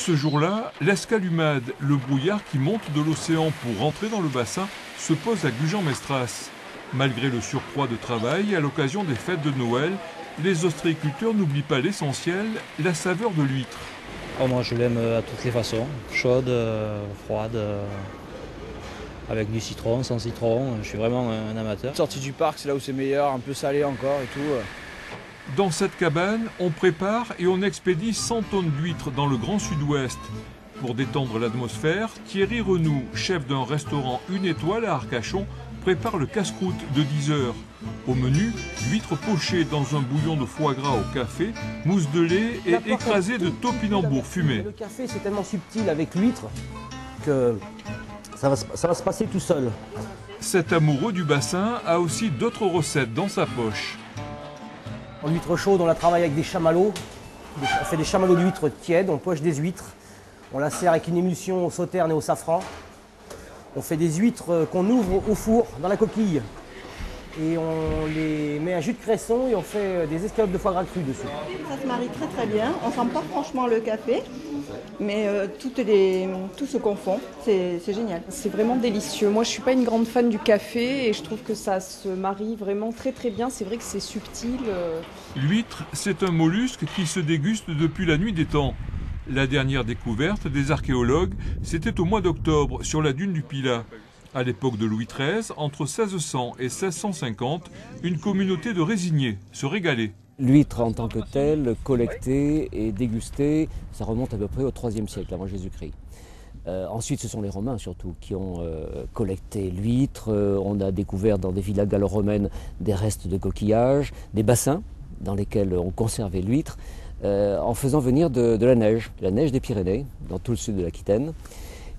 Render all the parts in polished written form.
Ce jour-là, l'escalumade, le brouillard qui monte de l'océan pour rentrer dans le bassin, se pose à Gujan-Mestras. Malgré le surcroît de travail, à l'occasion des fêtes de Noël, les ostréiculteurs n'oublient pas l'essentiel, la saveur de l'huître. Oh, moi je l'aime à toutes les façons, chaude, froide, avec du citron, sans citron, je suis vraiment un amateur. Sortie du parc, c'est là où c'est meilleur, un peu salé encore et tout. Dans cette cabane, on prépare et on expédie 100 tonnes d'huîtres dans le Grand Sud-Ouest. Pour détendre l'atmosphère, Thierry Renoux, chef d'un restaurant 1 étoile à Arcachon, prépare le casse-croûte de 10 heures. Au menu, l'huître pochée dans un bouillon de foie gras au café, mousse de lait et écrasée de topinambour fumé. Le café, c'est tellement subtil avec l'huître que ça va se passer tout seul. Cet amoureux du bassin a aussi d'autres recettes dans sa poche. En huître chaude, on la travaille avec des chamallows. On fait des chamallows d'huîtres tièdes, on poche des huîtres. On la sert avec une émulsion au sauterne et au safran. On fait des huîtres qu'on ouvre au four, dans la coquille. Et on les met un jus de cresson et on fait des escalopes de foie gras cru dessus. Ça se marie très très bien. On sent pas franchement le café, mais tout se confond. C'est génial. C'est vraiment délicieux. Moi, je suis pas une grande fan du café et je trouve que ça se marie vraiment très très bien. C'est vrai que c'est subtil. L'huître, c'est un mollusque qui se déguste depuis la nuit des temps. La dernière découverte des archéologues, c'était au mois d'octobre sur la dune du Pilat. À l'époque de Louis XIII, entre 1600 et 1650, une communauté de résignés se régalait. L'huître en tant que telle, collectée et dégustée, ça remonte à peu près au IIIe siècle avant Jésus-Christ. Ensuite, ce sont les Romains surtout qui ont collecté l'huître. On a découvert dans des villas gallo-romaines des restes de coquillages, des bassins dans lesquels on conservait l'huître, en faisant venir de la neige des Pyrénées, dans tout le sud de l'Aquitaine.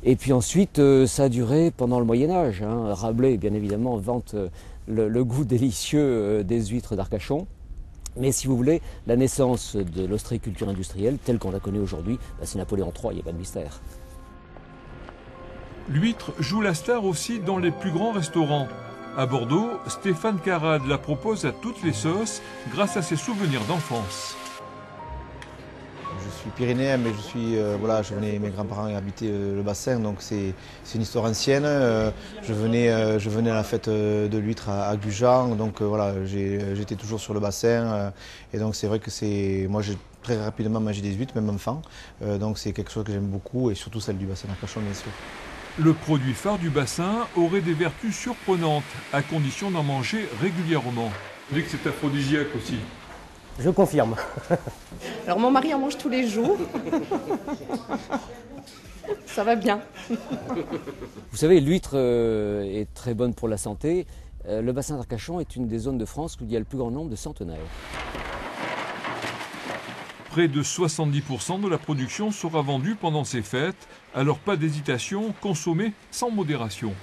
Et puis ensuite, ça a duré pendant le Moyen-Âge. Rabelais, bien évidemment, vante le goût délicieux des huîtres d'Arcachon. Mais si vous voulez, la naissance de l'ostréiculture industrielle, telle qu'on la connaît aujourd'hui, c'est Napoléon III, il n'y a pas de mystère. L'huître joue la star aussi dans les plus grands restaurants. À Bordeaux, Stéphane Carrade la propose à toutes les sauces grâce à ses souvenirs d'enfance. Je suis pyrénéen, mais mes grands-parents habitaient le bassin, donc c'est une histoire ancienne. Je venais à la fête de l'huître à Gujan, donc j'étais toujours sur le bassin. Et donc c'est vrai que moi j'ai très rapidement mangé des huîtres, même enfant. Donc c'est quelque chose que j'aime beaucoup, et surtout celle du bassin d'Arcachon, bien sûr. Le produit phare du bassin aurait des vertus surprenantes, à condition d'en manger régulièrement. On dit que c'est aphrodisiaque aussi. Je confirme. Alors mon mari en mange tous les jours. Ça va bien. Vous savez, l'huître est très bonne pour la santé. Le bassin d'Arcachon est une des zones de France où il y a le plus grand nombre de centenaires. Près de 70% de la production sera vendue pendant ces fêtes, alors pas d'hésitation, consommez sans modération.